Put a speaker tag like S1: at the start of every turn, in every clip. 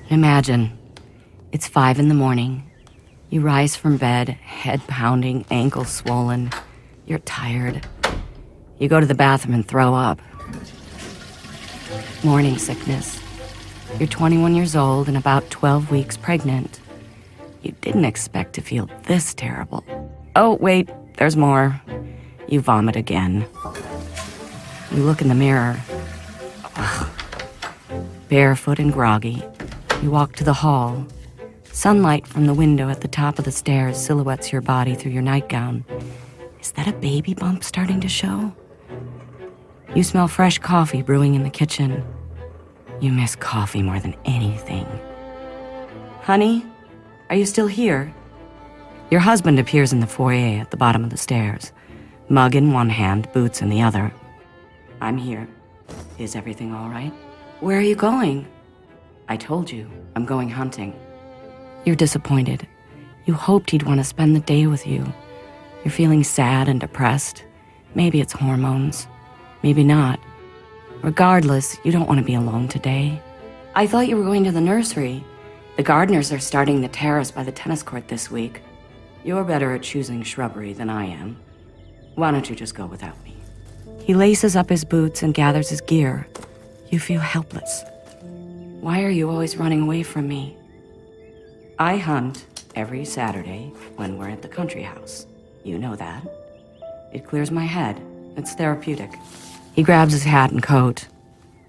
S1: Imagine, it's 5 a.m. You rise from bed, head pounding, ankles swollen. You're tired. You go to the bathroom and throw up. Morning sickness. You're 21 years old and about 12 weeks pregnant. You didn't expect to feel this terrible. Oh, wait, there's more. You vomit again. You look in the mirror. Ugh. Barefoot and groggy, you walk to the hall. Sunlight from the window at the top of the stairs silhouettes your body through your nightgown. Is that a baby bump starting to show? You smell fresh coffee brewing in the kitchen. You miss coffee more than anything. Honey, are you still here? Your husband appears in the foyer at the bottom of the stairs, mug in one hand, boots in the other. I'm here. Is everything all right? Where are you going? I told you, I'm going hunting. You're disappointed. You hoped he'd want to spend the day with you. You're feeling sad and depressed. Maybe it's hormones. Maybe not. Regardless, you don't want to be alone today. I thought you were going to the nursery. The gardeners are starting the terrace by the tennis court this week. You're better at choosing shrubbery than I am. Why don't you just go without me? He laces up his boots and gathers his gear. You feel helpless. Why are you always running away from me? I hunt every Saturday when we're at the country house. You know that. It clears my head. It's therapeutic. He grabs his hat and coat.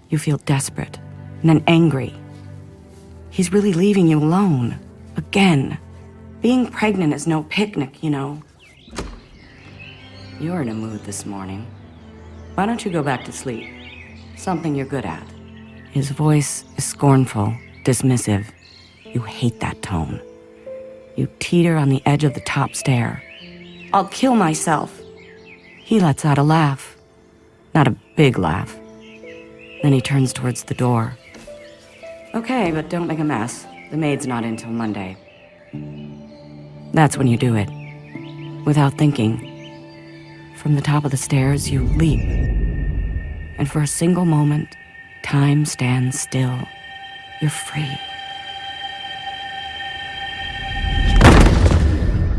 S1: You feel desperate and then angry. He's really leaving you alone. Again. Being pregnant is no picnic, you know. You're in a mood this morning. Why don't you go back to sleep? Something you're good at. His voice is scornful, dismissive. You hate that tone. You teeter on the edge of the top stair. I'll kill myself. He lets out a laugh. Not a big laugh. Then he turns towards the door. Okay, but don't make a mess. The maid's not in till Monday. That's when you do it. Without thinking. From the top of the stairs, you leap. And for a single moment, time stands still. You're free.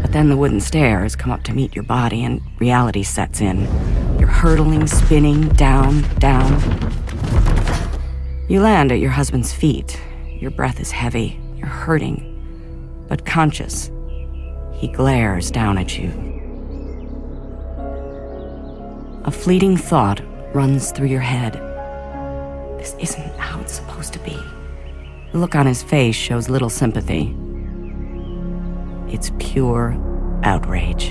S1: But then the wooden stairs come up to meet your body and reality sets in. You're hurtling, spinning, down, down. You land at your husband's feet. Your breath is heavy. You're hurting, but conscious. He glares down at you. A fleeting thought runs through your head. This isn't how it's supposed to be. The look on his face shows little sympathy. It's pure outrage.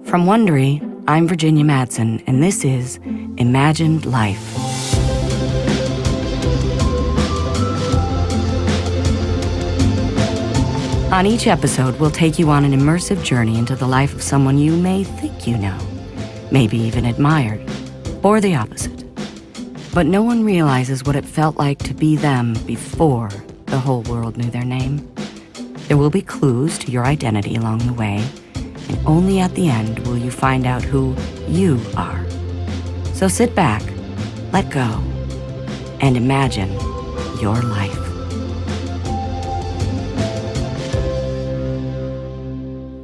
S1: From Wondery, I'm Virginia Madsen, and this is Imagined Life. On each episode, we'll take you on an immersive journey into the life of someone you may think you know, maybe even admired, or the opposite. But no one realizes what it felt like to be them before the whole world knew their name. There will be clues to your identity along the way, and only at the end will you find out who you are. So sit back, let go, and imagine your life.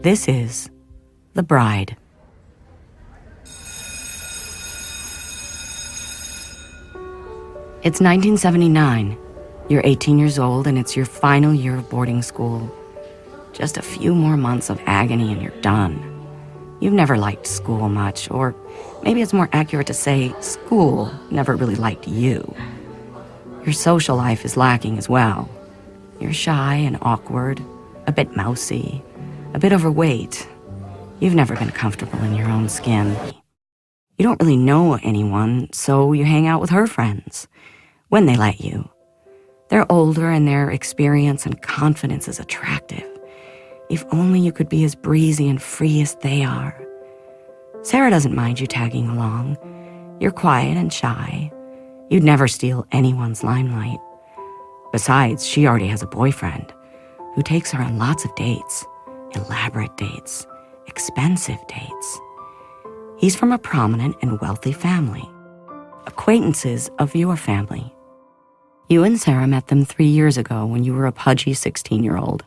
S1: This is The Bride. It's 1979. You're 18 years old and it's your final year of boarding school. Just a few more months of agony and you're done. You've never liked school much, or maybe it's more accurate to say school never really liked you. Your social life is lacking as well. You're shy and awkward, a bit mousy, a bit overweight. You've never been comfortable in your own skin. You don't really know anyone, so you hang out with her friends, when they let you. They're older and their experience and confidence is attractive. If only you could be as breezy and free as they are. Sarah doesn't mind you tagging along. You're quiet and shy. You'd never steal anyone's limelight. Besides, she already has a boyfriend who takes her on lots of dates. Elaborate dates, expensive dates. He's from a prominent and wealthy family, acquaintances of your family. You and Sarah met them 3 years ago when you were a pudgy 16-year-old.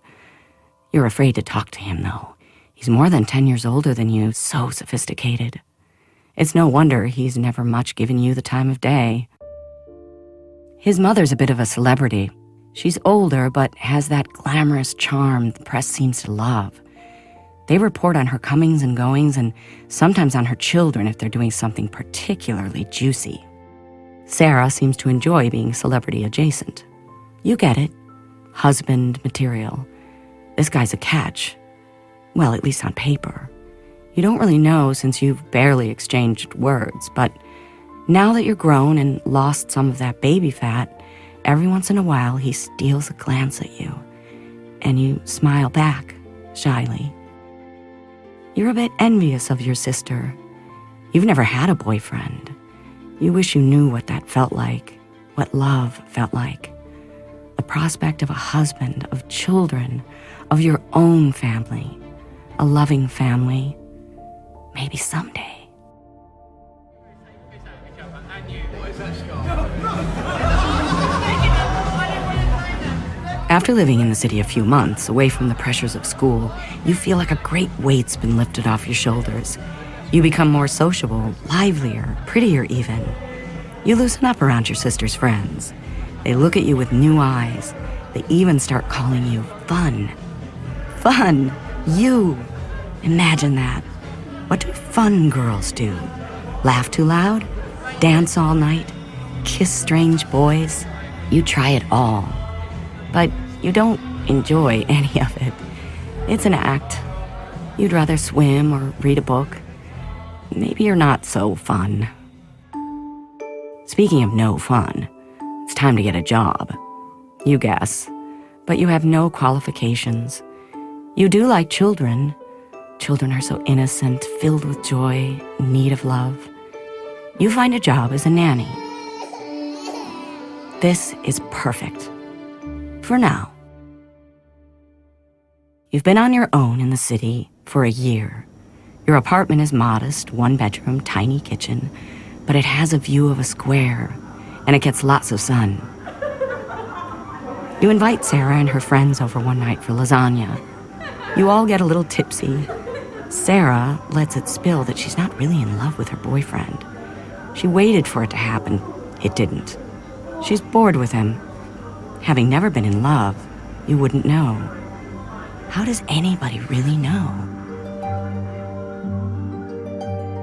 S1: You're afraid to talk to him, though. He's more than 10 years older than you, so sophisticated. It's no wonder he's never much given you the time of day. His mother's a bit of a celebrity. She's older, but has that glamorous charm the press seems to love. They report on her comings and goings, and sometimes on her children if they're doing something particularly juicy. Sarah seems to enjoy being celebrity adjacent. You get it. Husband material. This guy's a catch. Well, at least on paper. You don't really know since you've barely exchanged words, but now that you're grown and lost some of that baby fat, every once in a while he steals a glance at you, and you smile back, shyly. You're a bit envious of your sister. You've never had a boyfriend. You wish you knew what that felt like, what love felt like. The prospect of a husband, of children, of your own family, a loving family, maybe someday. After living in the city a few months, away from the pressures of school, you feel like a great weight's been lifted off your shoulders. You become more sociable, livelier, prettier even. You loosen up around your sister's friends. They look at you with new eyes. They even start calling you fun. Fun! You! Imagine that. What do fun girls do? Laugh too loud? Dance all night? Kiss strange boys? You try it all. But you don't enjoy any of it. It's an act. You'd rather swim or read a book. Maybe you're not so fun. Speaking of no fun, it's time to get a job. You guess, but you have no qualifications. You do like children. Children are so innocent, filled with joy, in need of love. You find a job as a nanny. This is perfect. For now. You've been on your own in the city for a year. Your apartment is modest, 1-bedroom, tiny kitchen, but it has a view of a square, and it gets lots of sun. You invite Sarah and her friends over one night for lasagna. You all get a little tipsy. Sarah lets it spill that she's not really in love with her boyfriend. She waited for it to happen. It didn't. She's bored with him. Having never been in love, you wouldn't know. How does anybody really know?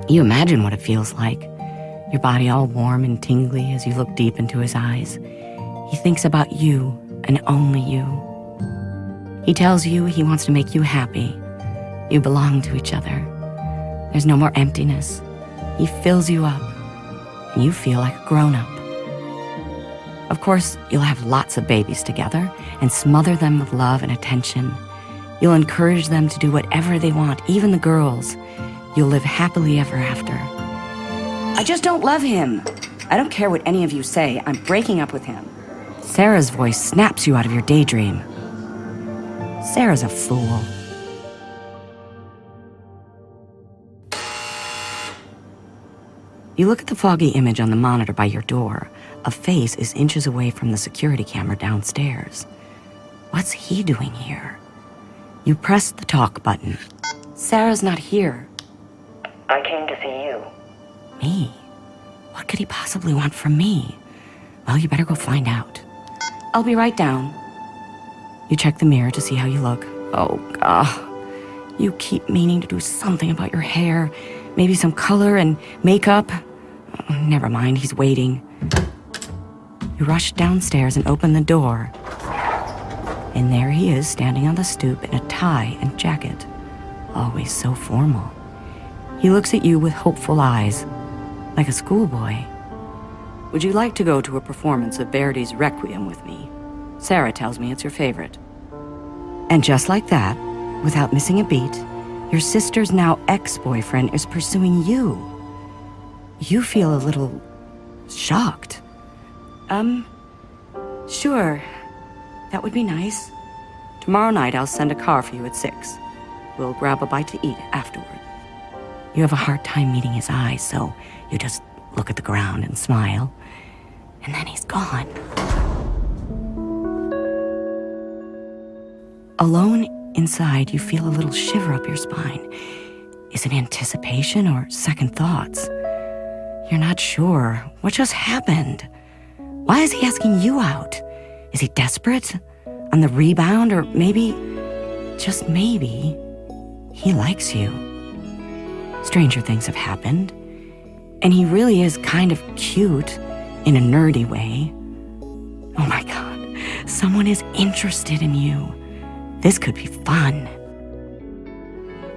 S1: You imagine what it feels like, your body all warm and tingly as you look deep into his eyes. He thinks about you and only you. He tells you he wants to make you happy. You belong to each other. There's no more emptiness. He fills you up, and you feel like a grown-up. Of course, you'll have lots of babies together and smother them with love and attention. You'll encourage them to do whatever they want, even the girls. You'll live happily ever after. I just don't love him. I don't care what any of you say. I'm breaking up with him. Sarah's voice snaps you out of your daydream. Sarah's a fool. You look at the foggy image on the monitor by your door. A face is inches away from the security camera downstairs. What's he doing here? You press the talk button. Sarah's not here.
S2: I came to see you.
S1: Me? What could he possibly want from me? Well, you better go find out. I'll be right down. You check the mirror to see how you look. Oh, God. You keep meaning to do something about your hair. Maybe some color and makeup. Oh, never mind, he's waiting. You rush downstairs and open the door. And there he is, standing on the stoop in a tie and jacket. Always so formal. He looks at you with hopeful eyes, like a schoolboy. Would you like to go to a performance of Verdi's Requiem with me? Sarah tells me it's your favorite. And just like that, without missing a beat, your sister's now ex-boyfriend is pursuing you. You feel a little shocked. Sure. That would be nice. Tomorrow night I'll send a car for you at 6. We'll grab a bite to eat afterward. You have a hard time meeting his eyes, so you just look at the ground and smile. And then he's gone. Alone inside, you feel a little shiver up your spine. Is it anticipation or second thoughts? You're not sure. What just happened? Why is he asking you out? Is he desperate? On the rebound? Or maybe, just maybe, he likes you. Stranger things have happened. And he really is kind of cute in a nerdy way. Oh my God, someone is interested in you. This could be fun.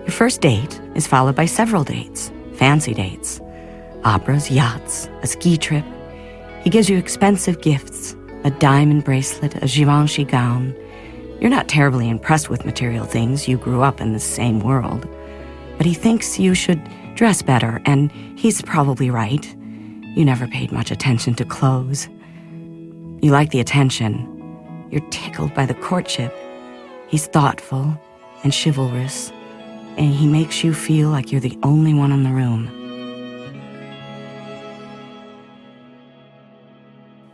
S1: Your first date is followed by several dates, fancy dates, operas, yachts, a ski trip. He gives you expensive gifts, a diamond bracelet, a Givenchy gown. You're not terribly impressed with material things. You grew up in the same world. But he thinks you should dress better, and he's probably right. You never paid much attention to clothes. You like the attention. You're tickled by the courtship. He's thoughtful and chivalrous, and he makes you feel like you're the only one in the room.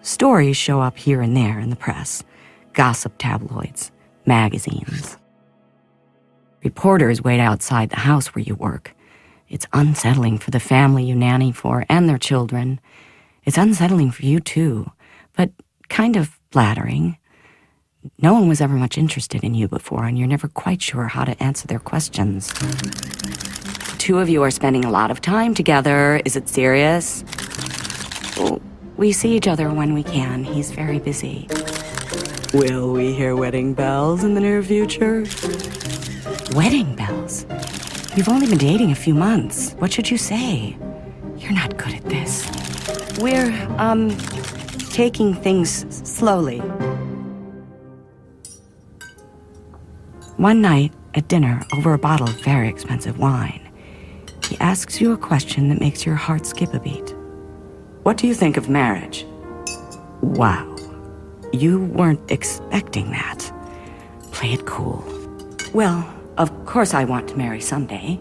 S1: Stories show up here and there in the press, gossip tabloids, magazines. Reporters wait outside the house where you work. It's unsettling for the family you nanny for and their children. It's unsettling for you too, but kind of flattering. No one was ever much interested in you before, and you're never quite sure how to answer their questions. The two of you are spending a lot of time together. Is it serious? Oh, we see each other when we can. He's very busy. Will we hear wedding bells in the near future? Wedding bells? You've only been dating a few months. What should you say? You're not good at this. We're, taking things slowly. One night at dinner over a bottle of very expensive wine, he asks you a question that makes your heart skip a beat. What do you think of marriage? Wow, you weren't expecting that. Play it cool. Well, of course I want to marry someday.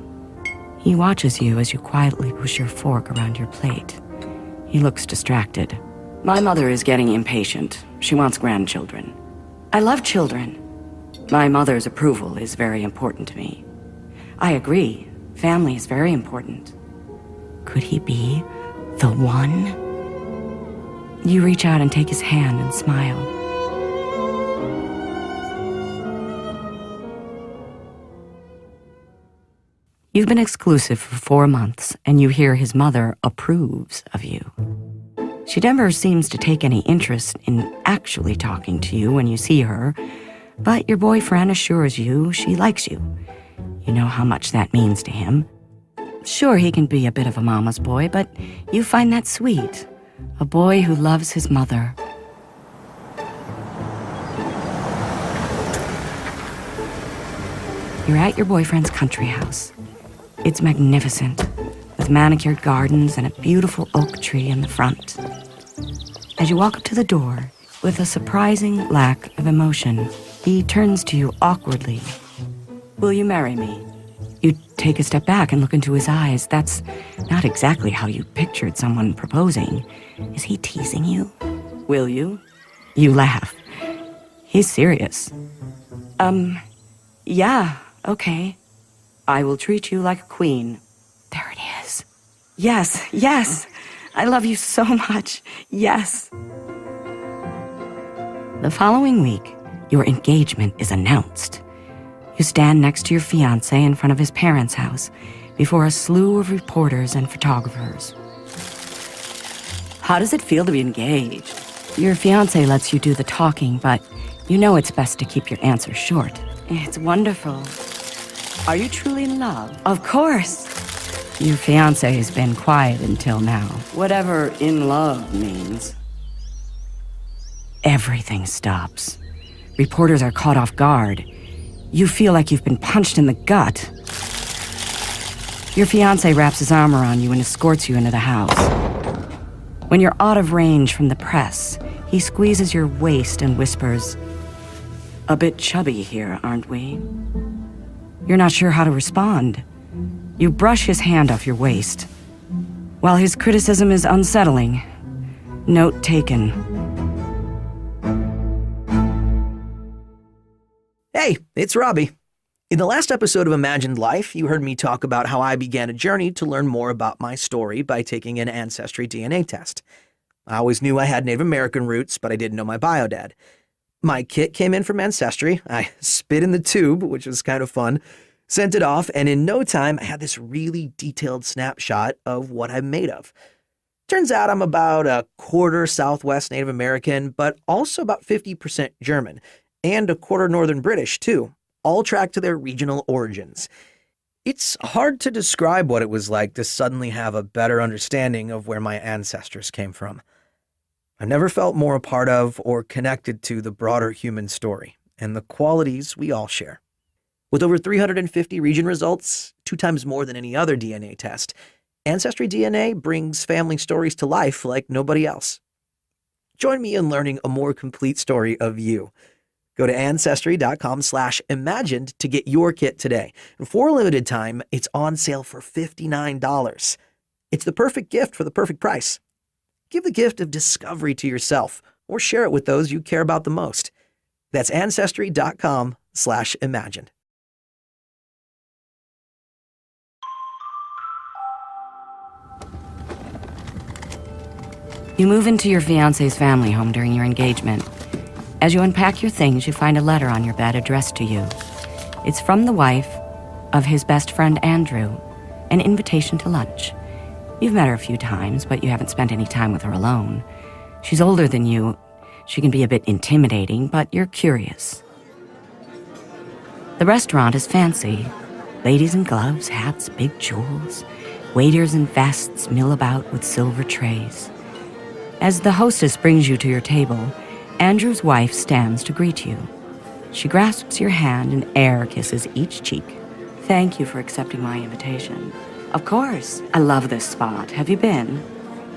S1: He watches you as you quietly push your fork around your plate. He looks distracted. My mother is getting impatient. She wants grandchildren. I love children. My mother's approval is very important to me. I agree. Family is very important. Could he be the one? You reach out and take his hand and smile. You've been exclusive for 4 months, and you hear his mother approves of you. She never seems to take any interest in actually talking to you when you see her, but your boyfriend assures you she likes you. You know how much that means to him. Sure, he can be a bit of a mama's boy, but you find that sweet. A boy who loves his mother. You're at your boyfriend's country house. It's magnificent, with manicured gardens and a beautiful oak tree in the front. As you walk up to the door, with a surprising lack of emotion, he turns to you awkwardly. Will you marry me? You take a step back and look into his eyes. That's not exactly how you pictured someone proposing. Is he teasing you? Will you? You laugh. He's serious. Yeah, okay. I will treat you like a queen. There it is. Yes, yes. I love you so much. Yes. The following week, your engagement is announced. You stand next to your fiancé in front of his parents' house before a slew of reporters and photographers. How does it feel to be engaged? Your fiancé lets you do the talking, but you know it's best to keep your answer short. It's wonderful. Are you truly in love? Of course. Your fiancé has been quiet until now. Whatever in love means. Everything stops. Reporters are caught off guard. You feel like you've been punched in the gut. Your fiancé wraps his arm around you and escorts you into the house. When you're out of range from the press, he squeezes your waist and whispers, "A bit chubby here, aren't we?" You're not sure how to respond. You brush his hand off your waist. While his criticism is unsettling, note taken.
S3: Hey, it's Robbie. In the last episode of Imagined Life, you heard me talk about how I began a journey to learn more about my story by taking an ancestry DNA test. I always knew I had Native American roots, but I didn't know my biodad. My kit came in from Ancestry. I spit in the tube, which was kind of fun, sent it off, and in no time, I had this really detailed snapshot of what I'm made of. Turns out I'm about a quarter Southwest Native American, but also about 50% German, and a quarter Northern British, too, all tracked to their regional origins. It's hard to describe what it was like to suddenly have a better understanding of where my ancestors came from. I've never felt more a part of or connected to the broader human story and the qualities we all share. With over 350 region results, 2 times more than any other DNA test, Ancestry DNA brings family stories to life like nobody else. Join me in learning a more complete story of you. Go to Ancestry.com/imagined to get your kit today. And for a limited time, it's on sale for $59. It's the perfect gift for the perfect price. Give the gift of discovery to yourself or share it with those you care about the most. That's Ancestry.com/imagined.
S1: You move into your fiancé's family home during your engagement. As you unpack your things, you find a letter on your bed addressed to you. It's from the wife of his best friend, Andrew, an invitation to lunch. You've met her a few times, but you haven't spent any time with her alone. She's older than you. She can be a bit intimidating, but you're curious. The restaurant is fancy. Ladies in gloves, hats, big jewels. Waiters in vests mill about with silver trays. As the hostess brings you to your table, Andrew's wife stands to greet you. She grasps your hand and air kisses each cheek. Thank you for accepting my invitation. Of course. I love this spot. Have you been?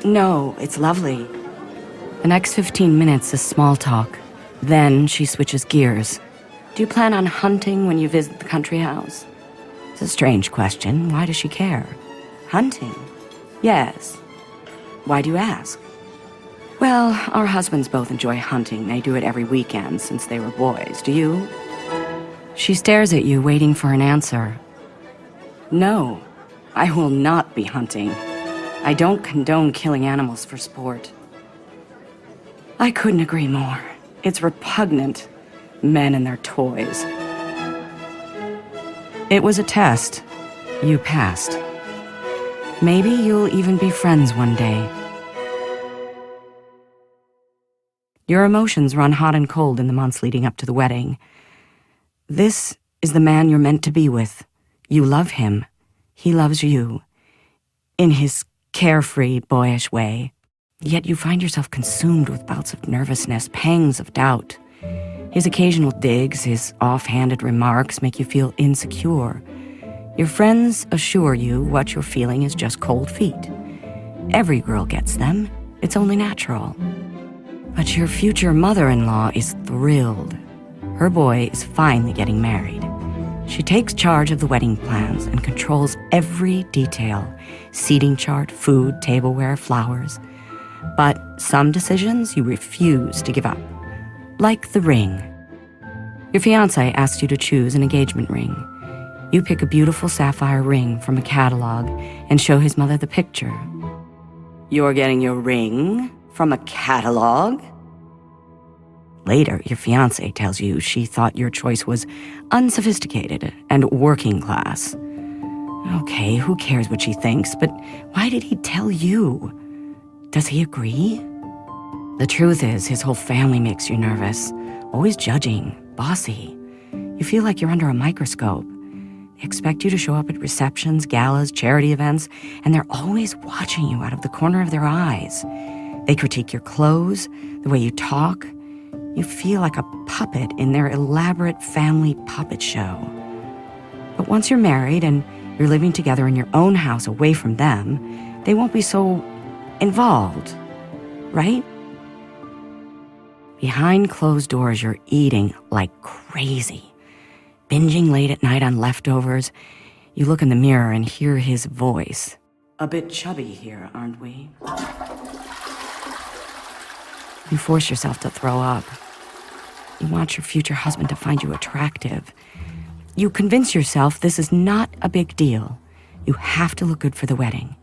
S1: No, it's lovely. The next 15 minutes is small talk. Then she switches gears. Do you plan on hunting when you visit the country house? It's a strange question. Why does she care? Hunting? Yes. Why do you ask? Well, our husbands both enjoy hunting. They do it every weekend since they were boys. Do you? She stares at you, waiting for an answer. No, I will not be hunting. I don't condone killing animals for sport. I couldn't agree more. It's repugnant. Men and their toys. It was a test. You passed. Maybe you'll even be friends one day. Your emotions run hot and cold in the months leading up to the wedding. This is the man you're meant to be with. You love him. He loves you. In his carefree, boyish way. Yet you find yourself consumed with bouts of nervousness, pangs of doubt. His occasional digs, his offhanded remarks make you feel insecure. Your friends assure you what you're feeling is just cold feet. Every girl gets them. It's only natural. But your future mother-in-law is thrilled. Her boy is finally getting married. She takes charge of the wedding plans and controls every detail. Seating chart, food, tableware, flowers. But some decisions you refuse to give up. Like the ring. Your fiancé asked you to choose an engagement ring. You pick a beautiful sapphire ring from a catalog and show his mother the picture. You're getting your ring from a catalog? Later, your fiancé tells you she thought your choice was unsophisticated and working class. Okay, who cares what she thinks, but why did he tell you? Does he agree? The truth is, his whole family makes you nervous. Always judging, bossy. You feel like you're under a microscope. They expect you to show up at receptions, galas, charity events, and they're always watching you out of the corner of their eyes. They critique your clothes, the way you talk. You feel like a puppet in their elaborate family puppet show. But once you're married and you're living together in your own house away from them, they won't be so involved, right? Behind closed doors, you're eating like crazy, binging late at night on leftovers. You look in the mirror and hear his voice. A bit chubby here, aren't we? You force yourself to throw up. You want your future husband to find you attractive. You convince yourself this is not a big deal. You have to look good for the wedding.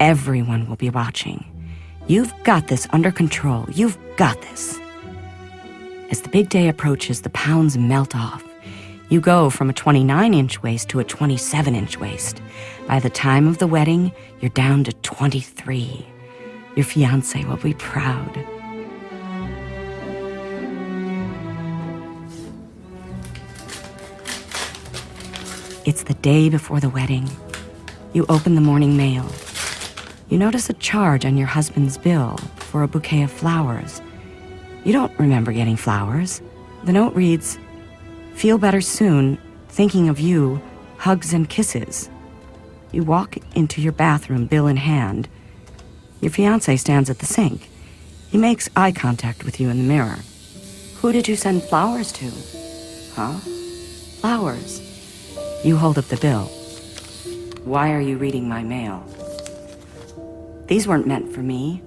S1: Everyone will be watching. You've got this under control. You've got this. As the big day approaches, the pounds melt off. You go from a 29-inch waist to a 27-inch waist. By the time of the wedding, you're down to 23. Your fiancé will be proud. It's the day before the wedding. You open the morning mail. You notice a charge on your husband's bill for a bouquet of flowers. You don't remember getting flowers. The note reads, "Feel better soon, thinking of you, hugs and kisses." You walk into your bathroom, bill in hand. Your fiancé stands at the sink. He makes eye contact with you in the mirror. "Who did you send flowers to?" "Huh? Flowers." You hold up the bill. "Why are you reading my mail?" "These weren't meant for me."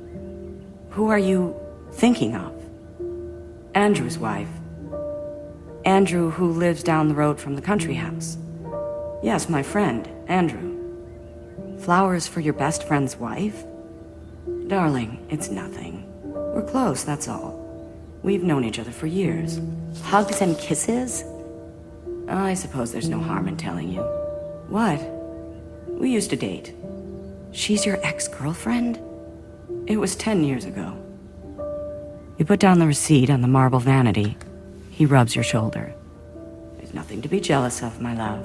S1: "Who are you thinking of?" "Andrew's wife. Andrew, who lives down the road from the country house." "Yes, my friend, Andrew." "Flowers for your best friend's wife?" "Darling, it's nothing. We're close, that's all. We've known each other for years." "Hugs and kisses?" "I suppose there's no harm in telling you." "What?" "We used to date." "She's your ex-girlfriend?" "It was 10 years ago." You put down the receipt on the marble vanity. He rubs your shoulder. "There's nothing to be jealous of, my love.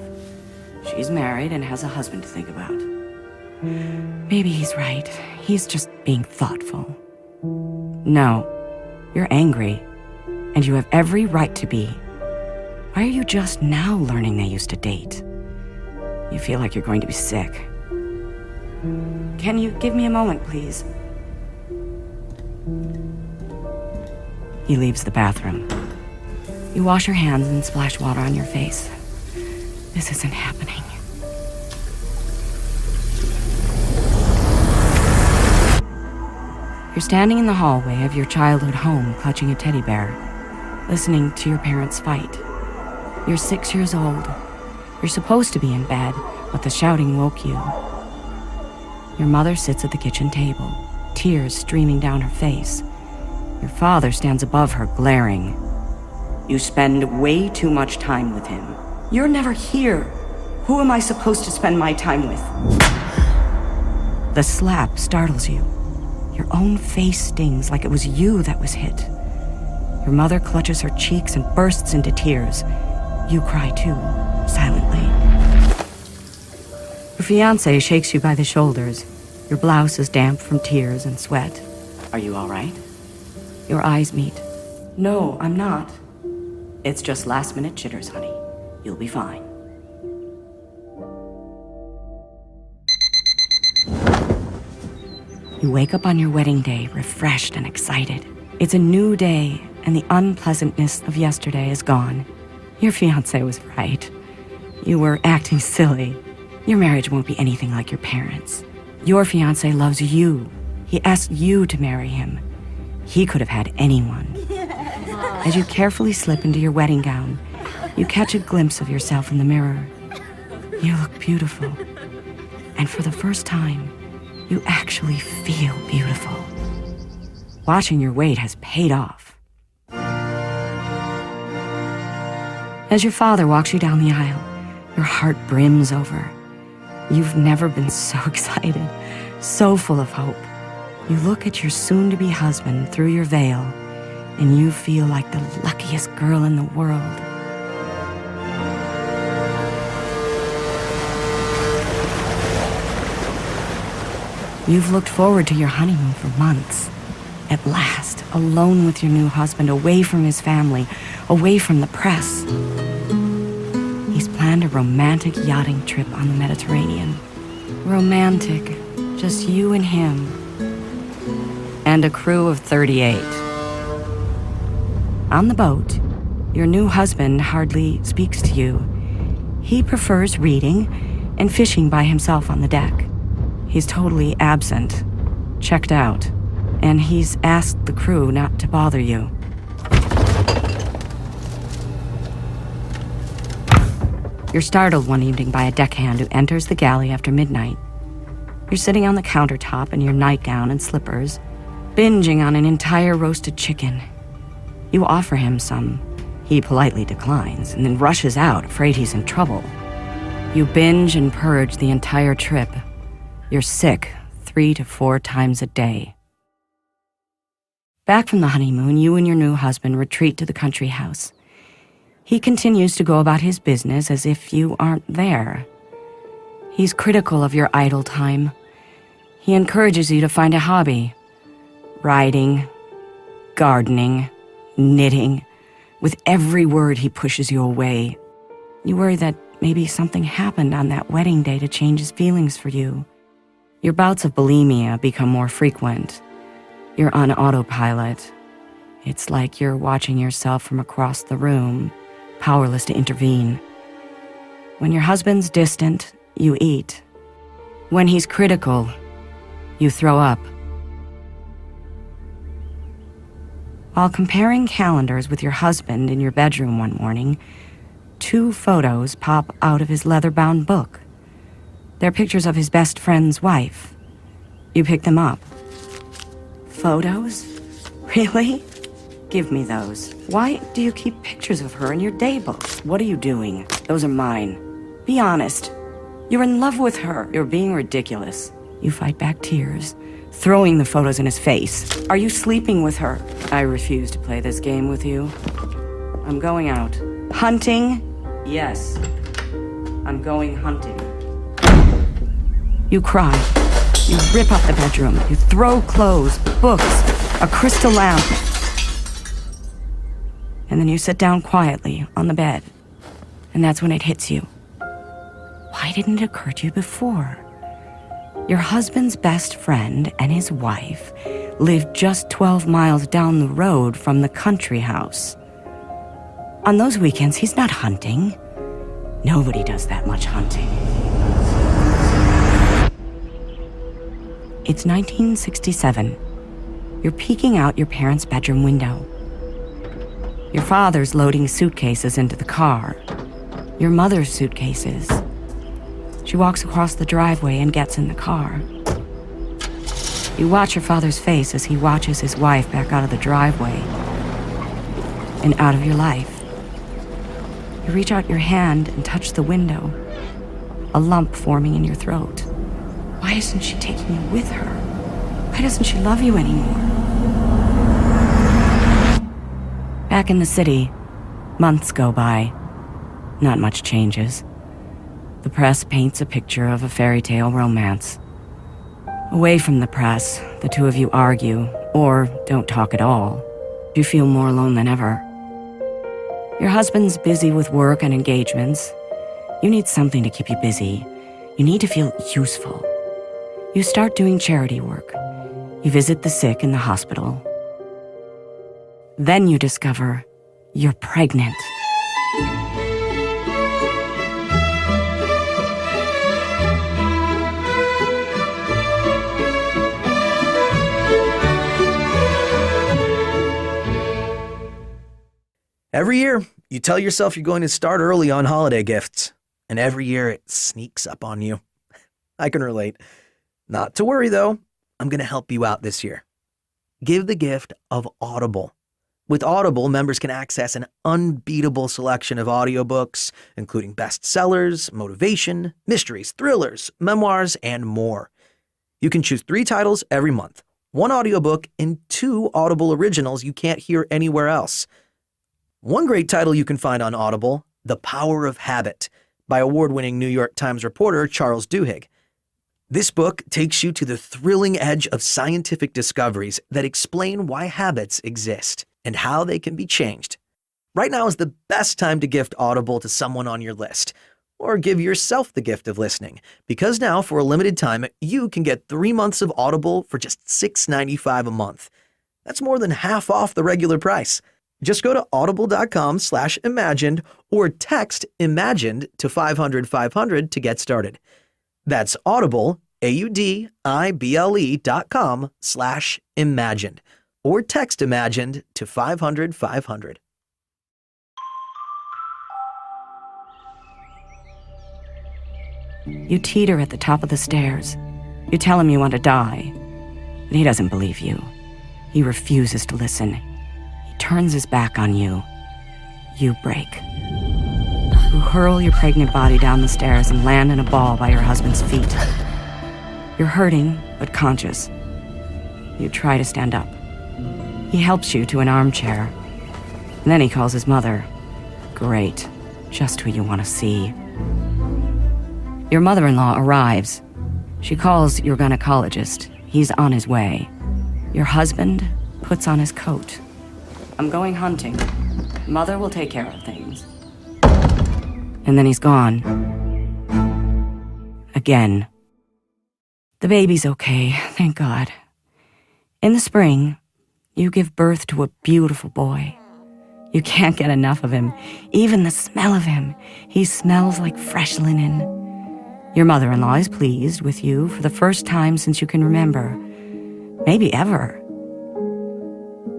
S1: She's married and has a husband to think about." Maybe he's right. He's just being thoughtful. No, you're angry, and you have every right to be. Why are you just now learning they used to date? You feel like you're going to be sick. "Can you give me a moment, please?" He leaves the bathroom. You wash your hands and splash water on your face. This isn't happening. You're standing in the hallway of your childhood home, clutching a teddy bear, listening to your parents fight. You're 6 years old. You're supposed to be in bed, but the shouting woke you. Your mother sits at the kitchen table, tears streaming down her face. Your father stands above her, glaring. "You spend way too much time with him. You're never here. Who am I supposed to spend my time with?" The slap startles you. Your own face stings like it was you that was hit. Your mother clutches her cheeks and bursts into tears. You cry too, silently. Your fiancé shakes you by the shoulders. Your blouse is damp from tears and sweat. "Are you all right?" Your eyes meet. "No, I'm not. It's just last-minute jitters, honey. You'll be fine." You wake up on your wedding day, refreshed and excited. It's a new day, and the unpleasantness of yesterday is gone. Your fiancé was right. You were acting silly. Your marriage won't be anything like your parents. Your fiancé loves you. He asked you to marry him. He could have had anyone. As you carefully slip into your wedding gown, you catch a glimpse of yourself in the mirror. You look beautiful. And for the first time, you actually feel beautiful. Watching your weight has paid off. As your father walks you down the aisle, your heart brims over. You've never been so excited, so full of hope. You look at your soon-to-be husband through your veil, and you feel like the luckiest girl in the world. You've looked forward to your honeymoon for months. At last, alone with your new husband, away from his family, away from the press. He's planned a romantic yachting trip on the Mediterranean. Romantic, just you and him. And a crew of 38. On the boat, your new husband hardly speaks to you. He prefers reading, and fishing by himself on the deck. He's totally absent, checked out, and he's asked the crew not to bother you. You're startled one evening by a deckhand who enters the galley after midnight. You're sitting on the countertop in your nightgown and slippers, binging on an entire roasted chicken. You offer him some. He politely declines and then rushes out, afraid he's in trouble. You binge and purge the entire trip. You're sick 3 to 4 times a day. Back from the honeymoon, you and your new husband retreat to the country house. He continues to go about his business as if you aren't there. He's critical of your idle time. He encourages you to find a hobby. Riding, gardening, knitting. With every word, he pushes you away. You worry that maybe something happened on that wedding day to change his feelings for you. Your bouts of bulimia become more frequent. You're on autopilot. It's like you're watching yourself from across the room, powerless to intervene. When your husband's distant, you eat. When he's critical, you throw up. While comparing calendars with your husband in your bedroom one morning, 2 photos pop out of his leather-bound book. They're pictures of his best friend's wife. You pick them up. Photos? Really? Give me those. Why do you keep pictures of her in your daybook? What are you doing? Those are mine. Be honest. You're in love with her. You're being ridiculous. You fight back tears, throwing the photos in his face. Are you sleeping with her? I refuse to play this game with you. I'm going out. Hunting? Yes. I'm going hunting. You cry. You rip up the bedroom. You throw clothes, books, a crystal lamp. And then you sit down quietly on the bed. And that's when it hits you. Why didn't it occur to you before? Your husband's best friend and his wife lived just 12 miles down the road from the country house. On those weekends, he's not hunting. Nobody does that much hunting. It's 1967. You're peeking out your parents' bedroom window. Your father's loading suitcases into the car. Your mother's suitcases. She walks across the driveway and gets in the car. You watch your father's face as he watches his wife back out of the driveway and out of your life. You reach out your hand and touch the window, a lump forming in your throat. Why isn't she taking you with her? Why doesn't she love you anymore? Back in the city, months go by. Not much changes. The press paints a picture of a fairy tale romance. Away from the press, the two of you argue, or don't talk at all. You feel more alone than ever. Your husband's busy with work and engagements. You need something to keep you busy. You need to feel useful. You start doing charity work. You visit the sick in the hospital. Then you discover you're pregnant.
S3: Every year, you tell yourself you're going to start early on holiday gifts, and every year it sneaks up on you. I can relate. Not to worry, though. I'm going to help you out this year. Give the gift of Audible. With Audible, members can access an unbeatable selection of audiobooks, including bestsellers, motivation, mysteries, thrillers, memoirs, and more. You can choose 3 titles every month, 1 audiobook, and 2 Audible originals you can't hear anywhere else. One great title you can find on Audible, The Power of Habit, by award-winning New York Times reporter Charles Duhigg. This book takes you to the thrilling edge of scientific discoveries that explain why habits exist and how they can be changed. Right now is the best time to gift Audible to someone on your list, or give yourself the gift of listening, because now, for a limited time, you can get 3 months of Audible for just $6.95 a month. That's more than half off the regular price. Just go to audible.com/imagined or text imagined to 500-500 to get started. That's Audible, AUDIBLE.com/imagined or text imagined to 500-500.
S1: You teeter at the top of the stairs. You tell him you want to die, but he doesn't believe you. He refuses to listen. He turns his back on you. You break. You hurl your pregnant body down the stairs and land in a ball by your husband's feet. You're hurting, but conscious. You try to stand up. He helps you to an armchair. And then he calls his mother. Great. Just who you want to see. Your mother-in-law arrives. She calls your gynecologist. He's on his way. Your husband puts on his coat. I'm going hunting. Mother will take care of things. And then he's gone. Again. The baby's okay, thank God. In the spring, you give birth to a beautiful boy. You can't get enough of him. Even the smell of him. He smells like fresh linen. Your mother-in-law is pleased with you for the first time since you can remember. Maybe ever.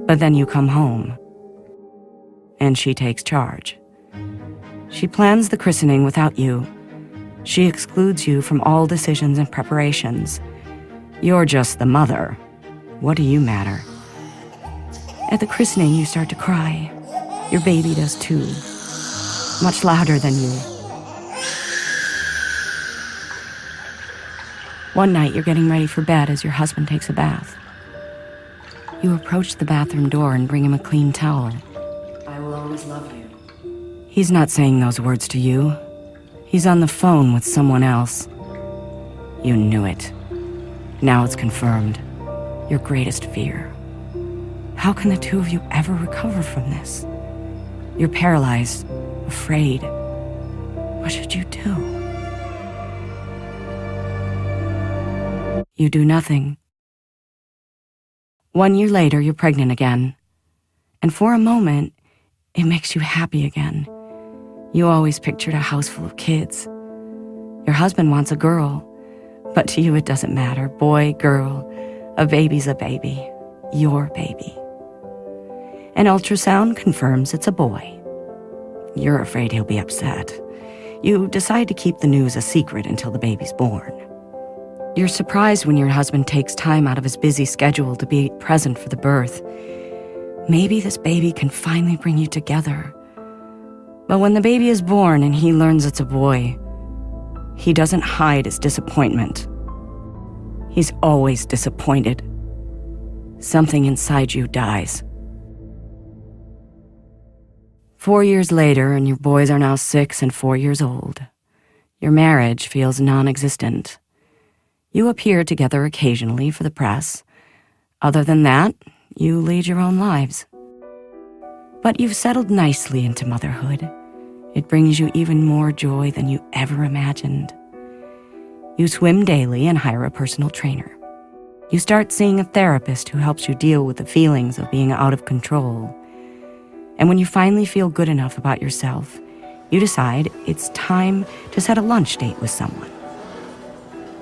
S1: But then you come home. And she takes charge. She plans the christening without you. She excludes you from all decisions and preparations. You're just the mother. What do you matter? At the christening, you start to cry. Your baby does too. Much louder than you. One night, you're getting ready for bed as your husband takes a bath. You approach the bathroom door and bring him a clean towel. I will always love you. He's not saying those words to you. He's on the phone with someone else. You knew it. Now it's confirmed. Your greatest fear. How can the two of you ever recover from this? You're paralyzed, afraid. What should you do? You do nothing. 1 year later, you're pregnant again. And for a moment, it makes you happy again. You always pictured a house full of kids. Your husband wants a girl, but to you it doesn't matter. Boy, girl, a baby's a baby. Your baby. An ultrasound confirms it's a boy. You're afraid he'll be upset. You decide to keep the news a secret until the baby's born. You're surprised when your husband takes time out of his busy schedule to be present for the birth. Maybe this baby can finally bring you together. But when the baby is born and he learns it's a boy, he doesn't hide his disappointment. He's always disappointed. Something inside you dies. 4 years later, and your boys are now 6 and 4 years old. Your marriage feels non-existent. You appear together occasionally for the press. Other than that, you lead your own lives. But you've settled nicely into motherhood. It brings you even more joy than you ever imagined. You swim daily and hire a personal trainer. You start seeing a therapist who helps you deal with the feelings of being out of control. And when you finally feel good enough about yourself, you decide it's time to set a lunch date with someone.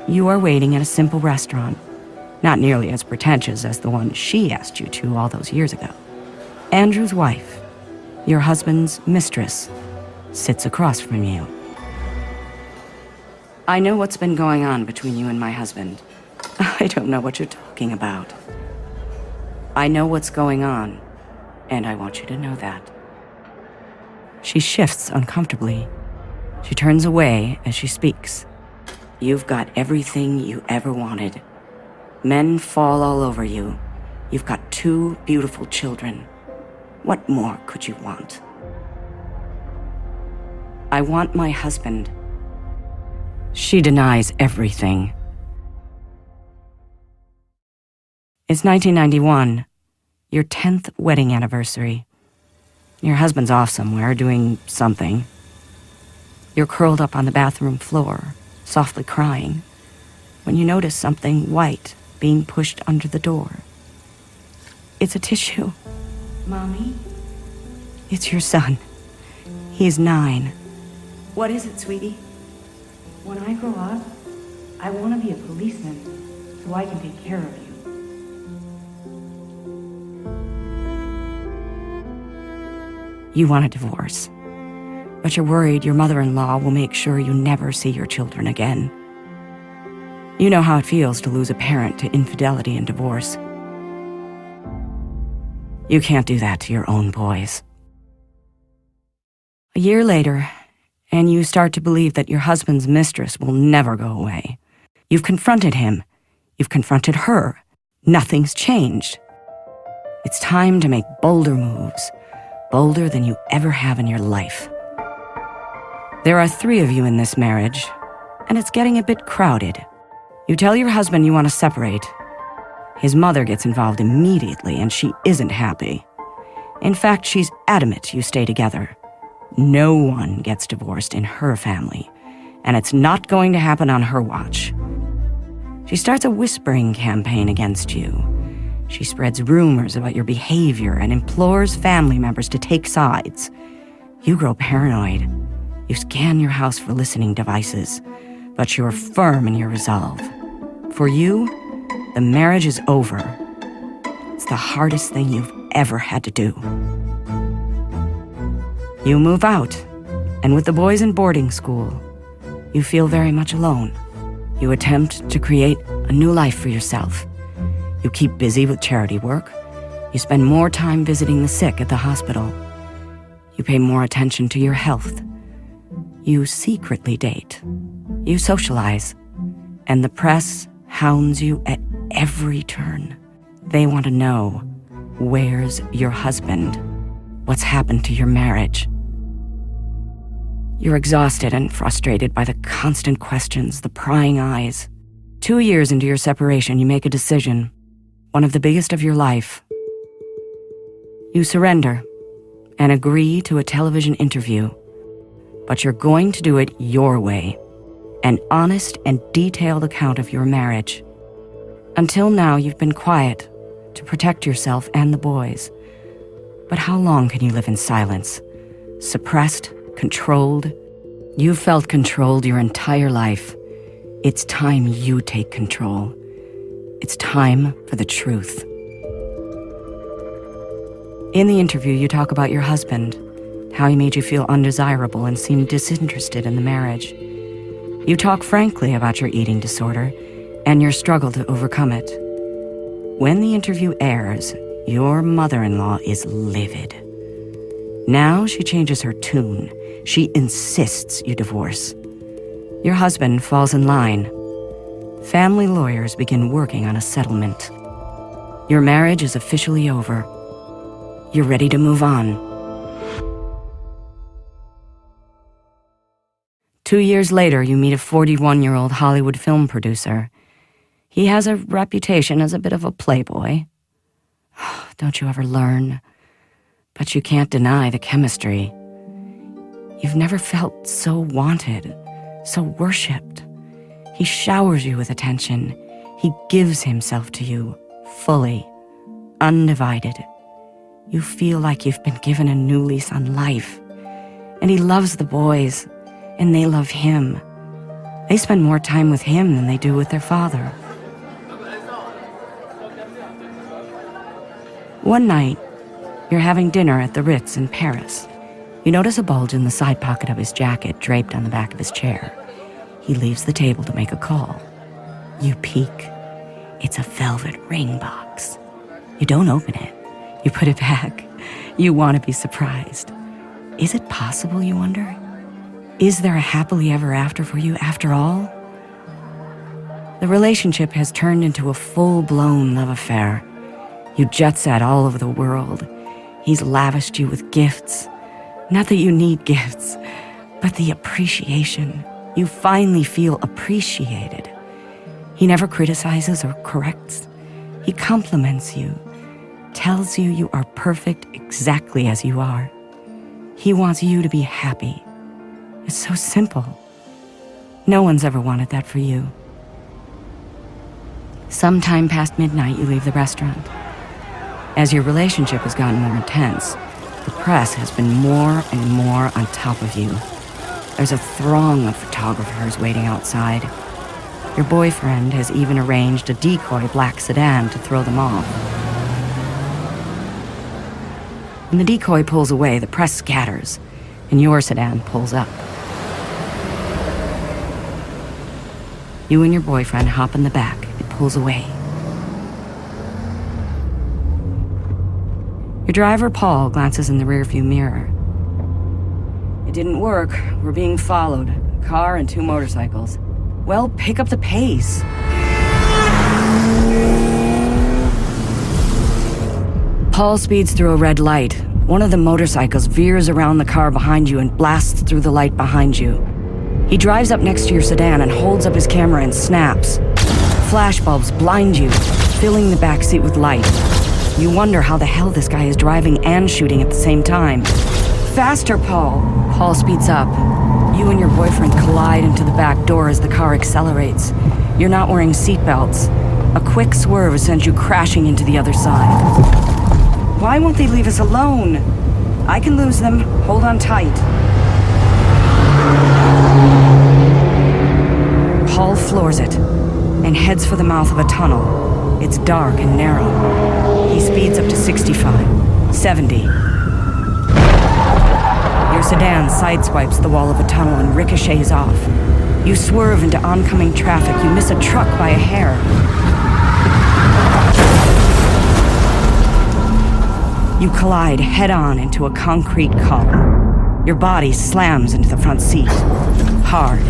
S1: You are waiting at a simple restaurant, not nearly as pretentious as the one she asked you to all those years ago. Andrew's wife, your husband's mistress, sits across from you. I know what's been going on between you and my husband. I don't know what you're talking about. I know what's going on, and I want you to know that. She shifts uncomfortably. She turns away as she speaks. You've got everything you ever wanted. Men fall all over you. You've got 2 beautiful children. What more could you want? I want my husband. She denies everything. It's 1991, your 10th wedding anniversary. Your husband's off somewhere doing something. You're curled up on the bathroom floor, softly crying, when you notice something white being pushed under the door. It's a tissue. Mommy? It's your son. He's 9. What is it, sweetie? When I grow up, I want to be a policeman so I can take care of you. You want a divorce, but you're worried your mother-in-law will make sure you never see your children again. You know how it feels to lose a parent to infidelity and divorce. You can't do that to your own boys. A year later, and you start to believe that your husband's mistress will never go away. You've confronted him. You've confronted her. Nothing's changed. It's time to make bolder moves, bolder than you ever have in your life. There are 3 of you in this marriage, and it's getting a bit crowded. You tell your husband you want to separate. His mother gets involved immediately, and she isn't happy. In fact, she's adamant you stay together. No one gets divorced in her family, and it's not going to happen on her watch. She starts a whispering campaign against you. She spreads rumors about your behavior and implores family members to take sides. You grow paranoid. You scan your house for listening devices, but you're firm in your resolve. For you, the marriage is over. It's the hardest thing you've ever had to do. You move out, and with the boys in boarding school, you feel very much alone. You attempt to create a new life for yourself. You keep busy with charity work. You spend more time visiting the sick at the hospital. You pay more attention to your health. You secretly date. You socialize. And the press hounds you at every turn. They want to know, where's your husband? What's happened to your marriage? You're exhausted and frustrated by the constant questions, the prying eyes. 2 years into your separation, you make a decision, one of the biggest of your life. You surrender and agree to a television interview, but you're going to do it your way, an honest and detailed account of your marriage. Until now, you've been quiet to protect yourself and the boys. But how long can you live in silence? Suppressed, controlled? You've felt controlled your entire life. It's time you take control. It's time for the truth. In the interview, you talk about your husband, how he made you feel undesirable and seemed disinterested in the marriage. You talk frankly about your eating disorder and your struggle to overcome it. When the interview airs, your mother-in-law is livid. Now she changes her tune. She insists you divorce. Your husband falls in line. Family lawyers begin working on a settlement. Your marriage is officially over. You're ready to move on. 2 years later, you meet a 41-year-old Hollywood film producer. He has a reputation as a bit of a playboy. Don't you ever learn? But you can't deny the chemistry. You've never felt so wanted, so worshipped. He showers you with attention. He gives himself to you, fully, undivided. You feel like you've been given a new lease on life. And he loves the boys, and they love him. They spend more time with him than they do with their father. One night, you're having dinner at the Ritz in Paris. You notice a bulge in the side pocket of his jacket draped on the back of his chair. He leaves the table to make a call. You peek. It's a velvet ring box. You don't open it. You put it back. You want to be surprised. Is it possible, you wonder? Is there a happily ever after for you after all? The relationship has turned into a full-blown love affair. You jet set all over the world. He's lavished you with gifts. Not that you need gifts, but the appreciation. You finally feel appreciated. He never criticizes or corrects. He compliments you, tells you you are perfect exactly as you are. He wants you to be happy. It's so simple. No one's ever wanted that for you. Sometime past midnight, you leave the restaurant. As your relationship has gotten more intense, The press has been more and more on top of you. There's a throng of photographers waiting outside. Your boyfriend has even arranged a decoy black sedan to throw them off. When the decoy pulls away, the press scatters, and your sedan pulls up. You and your boyfriend hop in the back. It pulls away. Your driver, Paul, glances in the rearview mirror. It didn't work. We're being followed. A car and 2 motorcycles. Well, pick up the pace. Paul speeds through a red light. One of the motorcycles veers around the car behind you and blasts through the light behind you. He drives up next to your sedan and holds up his camera and snaps. Flashbulbs blind you, filling the backseat with light. You wonder how the hell this guy is driving and shooting at the same time. Faster, Paul! Paul speeds up. You and your boyfriend collide into the back door as the car accelerates. You're not wearing seatbelts. A quick swerve sends you crashing into the other side. Why won't they leave us alone? I can lose them. Hold on tight. Paul floors it and heads for the mouth of a tunnel. It's dark and narrow. He speeds up to 65, 70. Your sedan sideswipes the wall of a tunnel and ricochets off. You swerve into oncoming traffic. You miss a truck by a hair. You collide head-on into a concrete column. Your body slams into the front seat. Hard.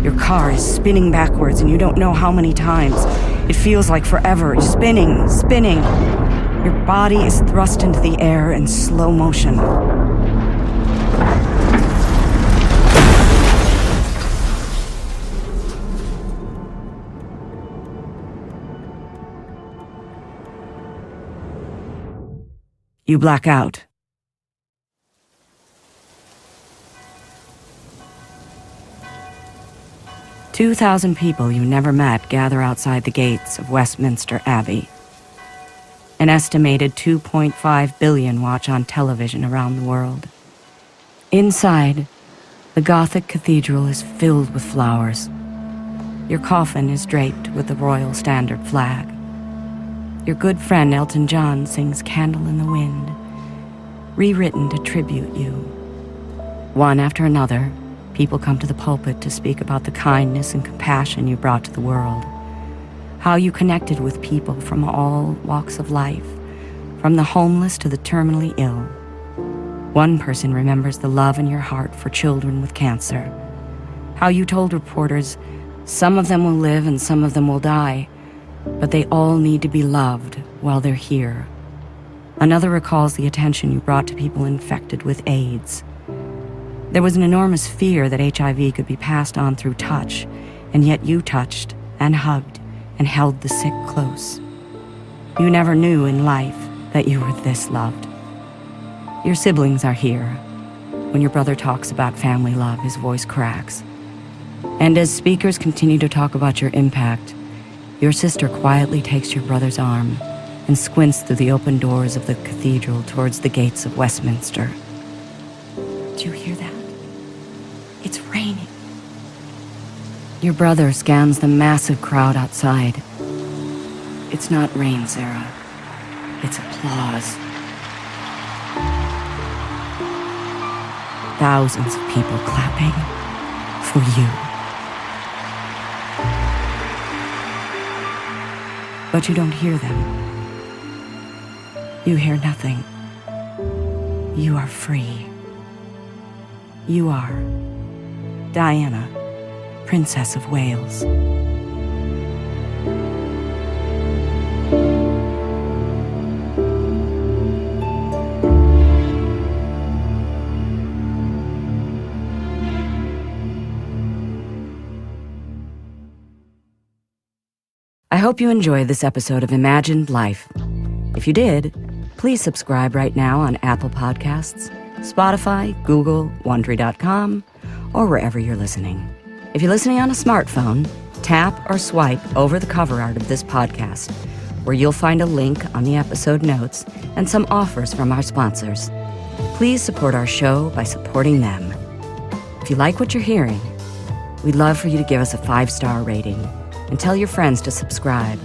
S1: Your car is spinning backwards and you don't know how many times. It feels like forever. Spinning, spinning. Your body is thrust into the air in slow motion. You black out. "2,000 people you never met gather outside the gates of Westminster Abbey. An estimated 2.5 billion watch on television around the world. Inside, the Gothic cathedral is filled with flowers. Your coffin is draped with the Royal Standard flag. Your good friend Elton John sings Candle in the Wind, rewritten to tribute you. One after another, people come to the pulpit to speak about the kindness and compassion you brought to the world. How you connected with people from all walks of life, from the homeless to the terminally ill. One person remembers the love in your heart for children with cancer. How you told reporters, some of them will live and some of them will die, but they all need to be loved while they're here. Another recalls the attention you brought to people infected with AIDS. There was an enormous fear that HIV could be passed on through touch, and yet you touched and hugged and held the sick close. You never knew in life that you were this loved. Your siblings are here. When your brother talks about family love, his voice cracks. And as speakers continue to talk about your impact, your sister quietly takes your brother's arm and squints through the open doors of the cathedral towards the gates of Westminster. Do you hear that? It's raining. Your brother scans the massive crowd outside. It's not rain, Sarah. It's applause. Thousands of people clapping for you. But you don't hear them. You hear nothing. You are free. You are Diana, Princess of Wales. I hope you enjoyed this episode of Imagined Life. If you did, please subscribe right now on Apple Podcasts, Spotify, Google, Wondery.com, or wherever you're listening. If you're listening on a smartphone, tap or swipe over the cover art of this podcast, where you'll find a link on the episode notes and some offers from our sponsors. Please support our show by supporting them. If you like what you're hearing, we'd love for you to give us a 5-star rating and tell your friends to subscribe.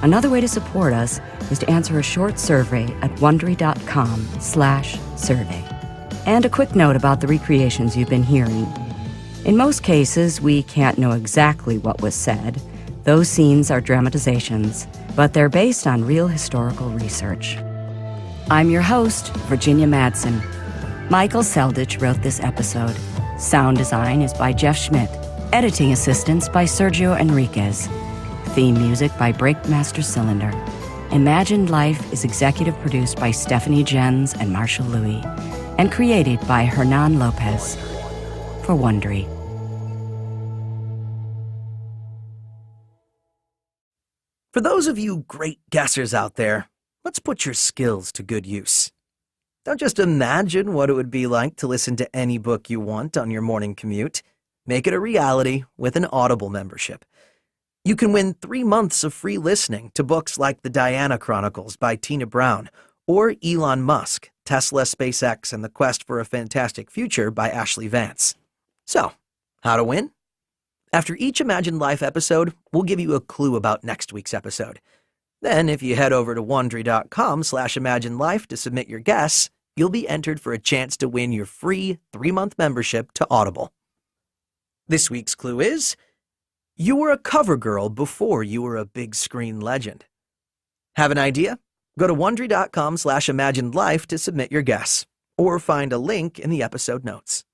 S1: Another way to support us is to answer a short survey at wondery.com/survey. And a quick note about the recreations you've been hearing. In most cases, we can't know exactly what was said. Those scenes are dramatizations, but they're based on real historical research. I'm your host, Virginia Madsen. Michael Seldich wrote this episode. Sound design is by Jeff Schmidt. Editing assistance by Sergio Enriquez. Theme music by Breakmaster Cylinder. Imagined Life is executive produced by Stephanie Jens and Marshall Louis, and created by Hernan Lopez for Wondery.
S3: For those of you great guessers out there, let's put your skills to good use. Don't just imagine what it would be like to listen to any book you want on your morning commute. Make it a reality with an Audible membership. You can win 3 months of free listening to books like The Diana Chronicles by Tina Brown or Elon Musk, Tesla, SpaceX, and the Quest for a Fantastic Future by Ashley Vance. So, how to win? After each Imagined Life episode, we'll give you a clue about next week's episode. Then, if you head over to wondery.com/imaginedlife to submit your guess, you'll be entered for a chance to win your free 3-month membership to Audible. This week's clue is, you were a cover girl before you were a big screen legend. Have an idea? Go to wondery.com/imaginedlife to submit your guess, or find a link in the episode notes.